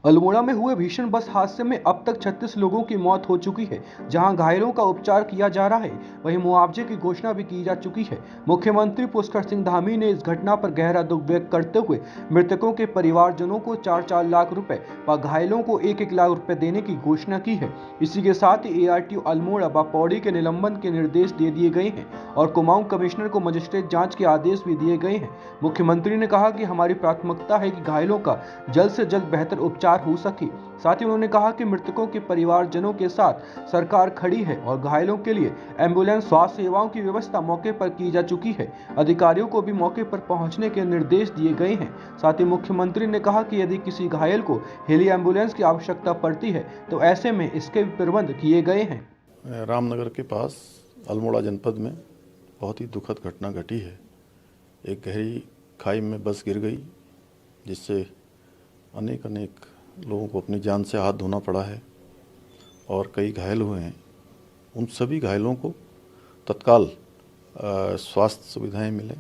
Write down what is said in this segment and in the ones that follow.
अल्मोड़ा में हुए भीषण बस हादसे में अब तक 36 लोगों की मौत हो चुकी है। जहां घायलों का उपचार किया जा रहा है, वहीं मुआवजे की घोषणा भी की जा चुकी है। मुख्यमंत्री पुष्कर सिंह धामी ने इस घटना पर गहरा दुख व्यक्त करते हुए मृतकों के परिवारजनों को 4-4 लाख रुपए व घायलों को 1-1 लाख रुपए देने की घोषणा की है। इसी के साथ ही ARTO अल्मोड़ा व पौड़ी के निलंबन के निर्देश दे दिए गए हैं और कुमाऊं कमिश्नर को मजिस्ट्रेट जाँच के आदेश भी दिए गए हैं। मुख्यमंत्री ने कहा कि हमारी प्राथमिकता है कि घायलों का जल्द से जल्द बेहतर उपचार हो सके। साथ ही उन्होंने कहा कि मृतकों के परिवारजनों के साथ सरकार खड़ी है और घायलों के लिए एम्बुलेंस स्वास्थ्य सेवाओं की व्यवस्था मौके पर की जा चुकी है। अधिकारियों को भी मौके पर पहुंचने के निर्देश दिए गए हैं। साथ ही मुख्यमंत्री ने कहा कि यदि किसी घायल को हेली एम्बुलेंस की आवश्यकता पड़ती है तो ऐसे में इसके भी प्रबंध किए गए हैं। रामनगर के पास अल्मोड़ा जनपद में बहुत ही दुखद घटना घटी है। एक गहरी खाई में बस गिर गई, जिससे अनेक लोगों को अपनी जान से हाथ धोना पड़ा है और कई घायल हुए हैं। उन सभी घायलों को तत्काल स्वास्थ्य सुविधाएं मिले,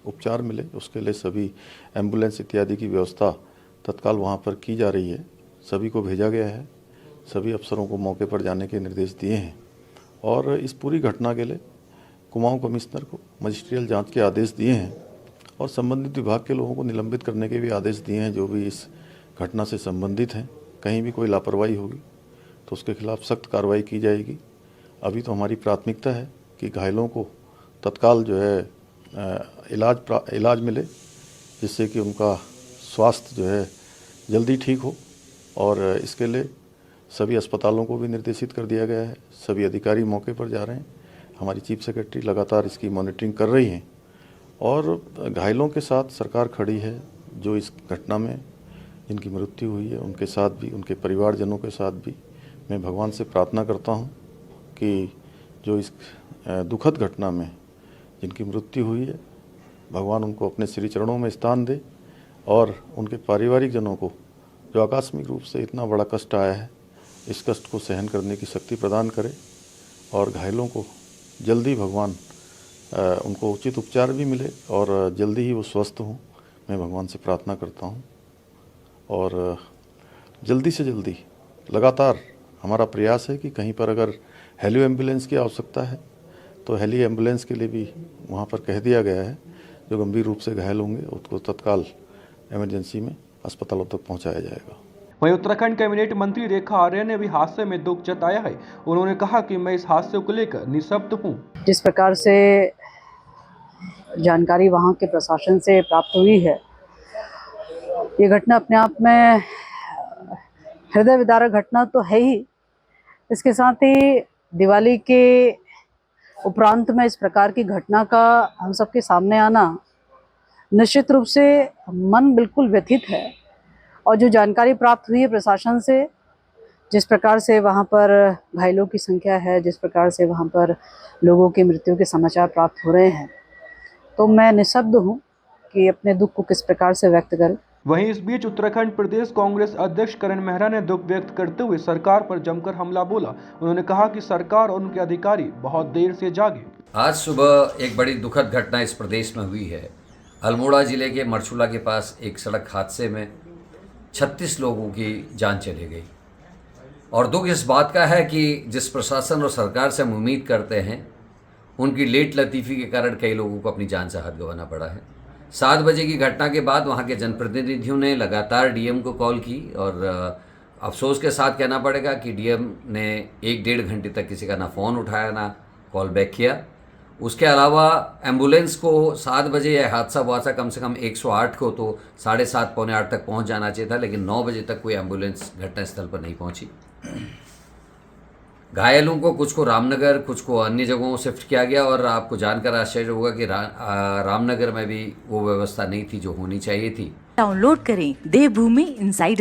उपचार मिले, उसके लिए सभी एम्बुलेंस इत्यादि की व्यवस्था तत्काल वहां पर की जा रही है। सभी को भेजा गया है, सभी अफसरों को मौके पर जाने के निर्देश दिए हैं और इस पूरी घटना के लिए कुमाऊं कमिश्नर को मजिस्ट्रियल जांच के आदेश दिए हैं और संबंधित विभाग के लोगों को निलंबित करने के भी आदेश दिए हैं जो भी इस घटना से संबंधित हैं। कहीं भी कोई लापरवाही होगी तो उसके खिलाफ सख्त कार्रवाई की जाएगी। अभी तो हमारी प्राथमिकता है कि घायलों को तत्काल जो है इलाज मिले, जिससे कि उनका स्वास्थ्य जो है जल्दी ठीक हो और इसके लिए सभी अस्पतालों को भी निर्देशित कर दिया गया है। सभी अधिकारी मौके पर जा रहे हैं। हमारी चीफ सेक्रेटरी लगातार इसकी मॉनिटरिंग कर रही हैं और घायलों के साथ सरकार खड़ी है। जो इस घटना में जिनकी मृत्यु हुई है उनके साथ भी, उनके परिवारजनों के साथ भी मैं भगवान से प्रार्थना करता हूं कि जो इस दुखद घटना में जिनकी मृत्यु हुई है, भगवान उनको अपने श्री चरणों में स्थान दे और उनके पारिवारिक जनों को जो आकस्मिक रूप से इतना बड़ा कष्ट आया है, इस कष्ट को सहन करने की शक्ति प्रदान करे और घायलों को जल्दी भगवान उनको उचित उपचार भी मिले और जल्दी ही वो स्वस्थ हों। मैं भगवान से प्रार्थना करता हूं और जल्दी से जल्दी लगातार हमारा प्रयास है कि कहीं पर अगर हेली एम्बुलेंस की आवश्यकता है तो हेली एम्बुलेंस के लिए भी वहां पर कह दिया गया है। जो गंभीर रूप से घायल होंगे उसको तत्काल इमरजेंसी में अस्पतालों तक पहुंचाया जाएगा। वहीं उत्तराखंड कैबिनेट मंत्री रेखा आर्य ने भी हादसे में दुख जताया है। उन्होंने कहा कि मैं इस हादसे को लेकर निःशब्द हूं। जिस प्रकार से जानकारी वहां के प्रशासन से प्राप्त हुई है, ये घटना अपने आप में हृदय विदारक घटना तो है ही। इसके साथ ही दिवाली के उपरांत में इस प्रकार की घटना का हम सबके सामने आना निश्चित रूप से मन बिल्कुल व्यथित है। और जो जानकारी प्राप्त हुई है प्रशासन से, जिस प्रकार से वहां पर घायलों की संख्या है, जिस प्रकार से वहां पर लोगों की मृत्यु के समाचार प्राप्त हो रहे हैं, तो मैं निःशब्द हूं कि अपने दुख को किस प्रकार से व्यक्त करूं। वहीं इस बीच उत्तराखंड प्रदेश कांग्रेस अध्यक्ष करण मेहरा ने दुख व्यक्त करते हुए सरकार पर जमकर हमला बोला। उन्होंने कहा कि सरकार और उनके अधिकारी बहुत देर से जागे। आज सुबह एक बड़ी दुखद घटना इस प्रदेश में हुई है। अल्मोड़ा जिले के मरछुला के पास एक सड़क हादसे में 36 लोगों की जान चली गई और दुख इस बात का है कि जिस प्रशासन और सरकार से हम उम्मीद करते हैं, उनकी लेट लतीफ़ी के कारण कई लोगों को अपनी जान से हाथ गंवाना पड़ा है। 7 बजे की घटना के बाद वहाँ के जनप्रतिनिधियों ने लगातार डीएम को कॉल की और अफसोस के साथ कहना पड़ेगा कि डीएम ने 1-1.5 घंटे तक किसी का ना फ़ोन उठाया ना कॉल बैक किया। उसके अलावा एम्बुलेंस को 7 बजे यह हादसा हुआ था, कम से कम 108 को तो 7:30 पौने 8 तक पहुँच जाना चाहिए था, लेकिन 9 बजे तक कोई एम्बुलेंस घटनास्थल पर नहीं पहुँची। घायलों को कुछ को रामनगर, कुछ को अन्य जगहों शिफ्ट किया गया और आपको जानकर आश्चर्य होगा कि रामनगर में भी वो व्यवस्था नहीं थी जो होनी चाहिए थी। डाउनलोड करें देवभूमि इनसाइडर।